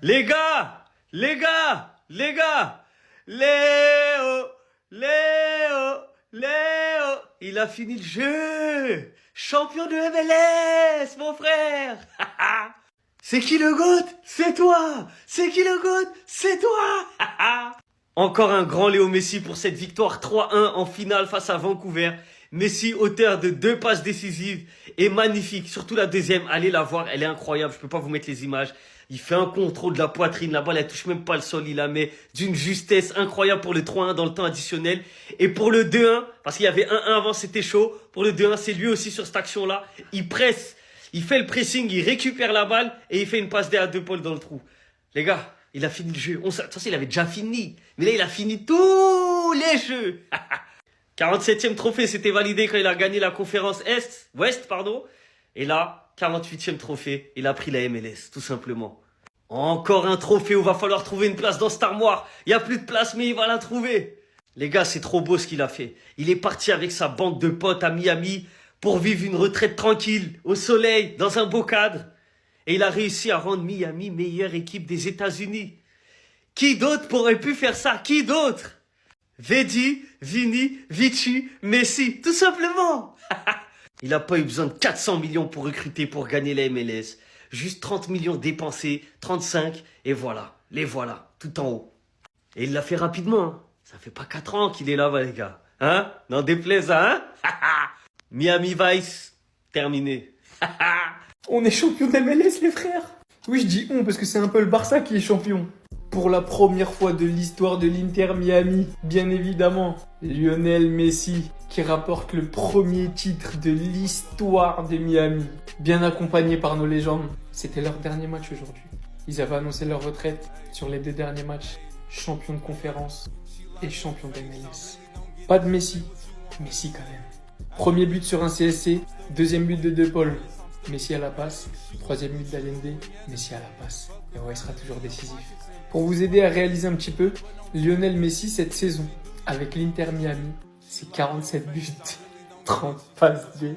Les gars, les gars, les gars, Léo, Léo, Léo, il a fini le jeu. Champion de MLS, mon frère. C'est qui le GOAT? C'est toi. C'est qui le GOAT? C'est toi. Encore un grand Léo Messi pour cette victoire 3-1 en finale face à Vancouver. Messi, auteur de 2 passes décisives, est magnifique. Surtout la deuxième, allez la voir, elle est incroyable. Je peux pas vous mettre les images. Il fait un contrôle de la poitrine, la balle elle touche même pas le sol, il la met d'une justesse incroyable pour le 3-1 dans le temps additionnel. Et pour le 2-1, parce qu'il y avait 1-1 avant, c'était chaud. Pour le 2-1, c'est lui aussi sur cette action-là. Il presse, il fait le pressing, il récupère la balle et il fait une passe D à 2 Paul dans le trou. Les gars, il a fini le jeu. De toute façon, il avait déjà fini. Mais là, il a fini tous les jeux. 47e trophée, c'était validé quand il a gagné la conférence Ouest, pardon. Et là, 48e trophée, il a pris la MLS, tout simplement. Encore un trophée où va falloir trouver une place dans cette armoire. Il n'y a plus de place, mais il va la trouver. Les gars, c'est trop beau ce qu'il a fait. Il est parti avec sa bande de potes à Miami pour vivre une retraite tranquille, au soleil, dans un beau cadre. Et il a réussi à rendre Miami meilleure équipe des États-Unis. Qui d'autre pourrait pu faire ça? Qui d'autre? Vedi, Vini, Vici, Messi, tout simplement. Il n'a pas eu besoin de 400 millions pour recruter, pour gagner la MLS. Juste 30 millions dépensés, 35, et voilà, les voilà, tout en haut. Et il l'a fait rapidement, hein. Ça fait pas 4 ans qu'il est là-bas, les gars. Hein? N'en déplaise, hein? Miami Vice, terminé. On est champion d'MLS, les frères. Oui, je dis on parce que c'est un peu le Barça qui est champion. Pour la première fois de l'histoire de l'Inter Miami, bien évidemment, Lionel Messi qui rapporte le premier titre de l'histoire de Miami, bien accompagné par nos légendes. C'était leur dernier match aujourd'hui. Ils avaient annoncé leur retraite sur les 2 derniers matchs, champion de conférence et champion d'MLS. Pas de Messi, Messi quand même. Premier but sur un CSC, deuxième but de De Paul, Messi à la passe, troisième but d'Allende, Messi à la passe. Et ouais, il sera toujours décisif. Pour vous aider à réaliser un petit peu, Lionel Messi cette saison, avec l'Inter Miami, c'est 47 buts, 30 passes D.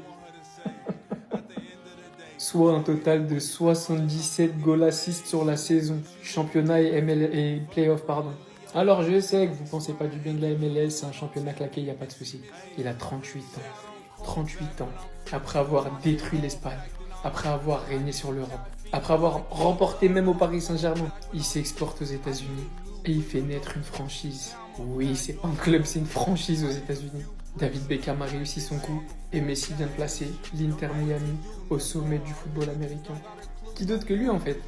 Soit un total de 77 goals assists sur la saison. Championnat et, et playoff, pardon. Alors je sais que vous pensez pas du bien de la MLS, c'est un championnat claqué, il n'y a pas de souci. Il a 38 ans. 38 ans. Après avoir détruit l'Espagne. Après avoir régné sur l'Europe. Après avoir remporté même au Paris Saint-Germain. Il s'exporte aux États-Unis. Et il fait naître une franchise. Oui, c'est pas un club, c'est une franchise aux États-Unis. David Beckham a réussi son coup. Et Messi vient de placer l'Inter Miami au sommet du football américain. Qui d'autre que lui en fait?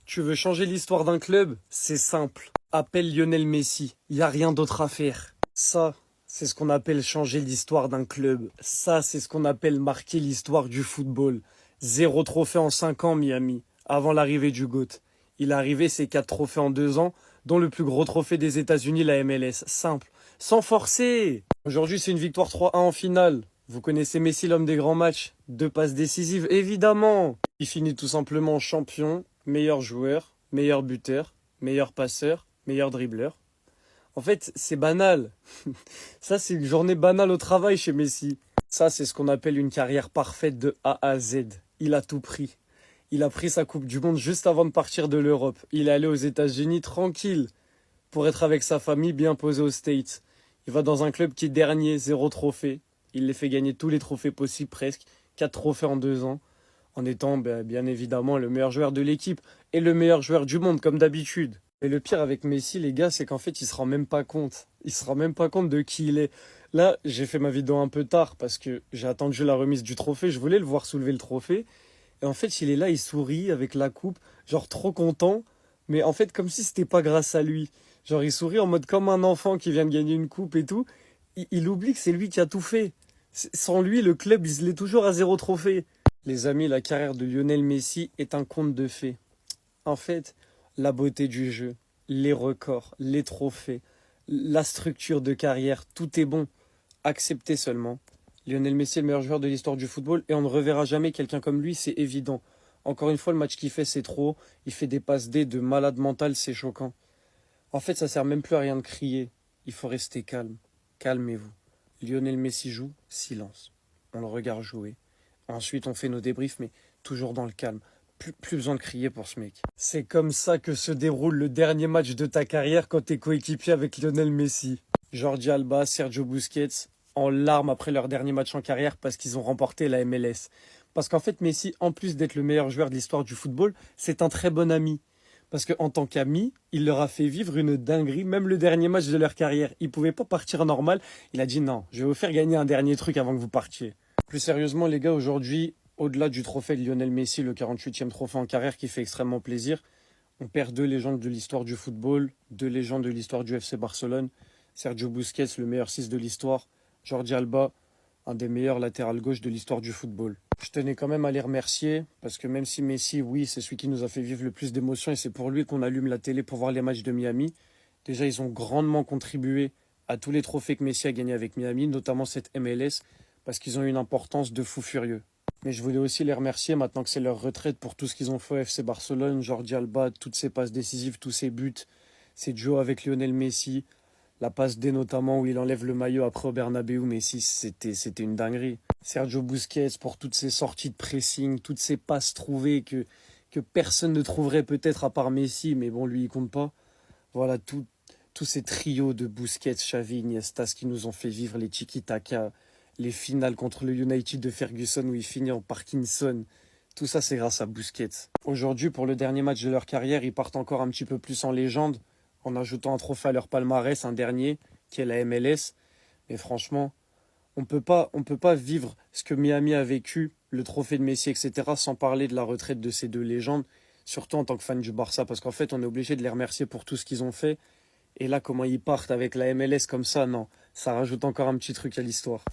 Tu veux changer l'histoire d'un club? C'est simple. Appelle Lionel Messi. Il n'y a rien d'autre à faire. Ça, c'est ce qu'on appelle changer l'histoire d'un club. Ça, c'est ce qu'on appelle marquer l'histoire du football. 0 trophée en 5 ans, Miami, avant l'arrivée du GOAT. Il est arrivé, c'est 4 trophées en 2 ans, dont le plus gros trophée des États-Unis, la MLS. Simple. Sans forcer. Aujourd'hui, c'est une victoire 3-1 en finale. Vous connaissez Messi, l'homme des grands matchs. 2 passes décisives, évidemment. Il finit tout simplement champion, meilleur joueur, meilleur buteur, meilleur passeur, meilleur dribbleur. En fait, c'est banal. Ça, c'est une journée banale au travail chez Messi. Ça, c'est ce qu'on appelle une carrière parfaite de A à Z. Il a tout pris. Il a pris sa Coupe du Monde juste avant de partir de l'Europe. Il est allé aux États-Unis tranquille pour être avec sa famille bien posée aux States. Il va dans un club qui est dernier, 0 trophée. Il les fait gagner tous les trophées possibles presque. 4 trophées en 2 ans. En étant bien évidemment le meilleur joueur de l'équipe et le meilleur joueur du monde comme d'habitude. Et le pire avec Messi, les gars, c'est qu'en fait, il se rend même pas compte. Il se rend même pas compte de qui il est. Là, j'ai fait ma vidéo un peu tard parce que j'ai attendu la remise du trophée. Je voulais le voir soulever le trophée. Et en fait, il est là, il sourit avec la coupe, genre trop content. Mais en fait, comme si c'était pas grâce à lui. Genre, il sourit en mode comme un enfant qui vient de gagner une coupe et tout. Il oublie que c'est lui qui a tout fait. Sans lui, le club, il se l'est toujours à 0 trophée. Les amis, la carrière de Lionel Messi est un conte de fées. En fait, la beauté du jeu, les records, les trophées, la structure de carrière, tout est bon. Acceptez seulement. Lionel Messi est le meilleur joueur de l'histoire du football et on ne reverra jamais quelqu'un comme lui, c'est évident. Encore une fois, le match qu'il fait, c'est trop. Il fait des passes D de malade mental, c'est choquant. En fait, ça sert même plus à rien de crier. Il faut rester calme. Calmez-vous. Lionel Messi joue, silence. On le regarde jouer. Ensuite, on fait nos débriefs, mais toujours dans le calme. Plus besoin de crier pour ce mec. C'est comme ça que se déroule le dernier match de ta carrière quand t'es coéquipier avec Lionel Messi. Jordi Alba, Sergio Busquets, en larmes après leur dernier match en carrière parce qu'ils ont remporté la MLS. Parce qu'en fait, Messi, en plus d'être le meilleur joueur de l'histoire du football, c'est un très bon ami. Parce qu'en tant qu'ami, il leur a fait vivre une dinguerie, même le dernier match de leur carrière. Il pouvait pas partir normal. Il a dit non, je vais vous faire gagner un dernier truc avant que vous partiez. Plus sérieusement, les gars, aujourd'hui, au-delà du trophée de Lionel Messi, le 48e trophée en carrière qui fait extrêmement plaisir, on perd deux légendes de l'histoire du football, deux légendes de l'histoire du FC Barcelone, Sergio Busquets, le meilleur 6 de l'histoire, Jordi Alba, un des meilleurs latérales gauche de l'histoire du football. Je tenais quand même à les remercier, parce que même si Messi, oui, c'est celui qui nous a fait vivre le plus d'émotions, et c'est pour lui qu'on allume la télé pour voir les matchs de Miami, déjà ils ont grandement contribué à tous les trophées que Messi a gagnés avec Miami, notamment cette MLS, parce qu'ils ont une importance de fou furieux. Mais je voulais aussi les remercier maintenant que c'est leur retraite pour tout ce qu'ils ont fait au FC Barcelone, Jordi Alba, toutes ses passes décisives, tous ses buts, ses duos avec Lionel Messi, la passe D notamment où il enlève le maillot après au Bernabéu, Messi, c'était une dinguerie. Sergio Busquets pour toutes ses sorties de pressing, toutes ses passes trouvées que personne ne trouverait peut-être à part Messi, mais bon, lui il compte pas. Voilà, tous ces trios de Busquets, Xavi, Iniesta, qui nous ont fait vivre les tiki-taka, les finales contre le United de Ferguson où il finit en Parkinson. Tout ça, c'est grâce à Busquets. Aujourd'hui, pour le dernier match de leur carrière, ils partent encore un petit peu plus en légende, en ajoutant un trophée à leur palmarès, un dernier, qui est la MLS. Mais franchement, on peut pas vivre ce que Miami a vécu, le trophée de Messi, etc., sans parler de la retraite de ces deux légendes, surtout en tant que fan du Barça, parce qu'en fait, on est obligé de les remercier pour tout ce qu'ils ont fait. Et là, comment ils partent avec la MLS comme ça, non, ça rajoute encore un petit truc à l'histoire.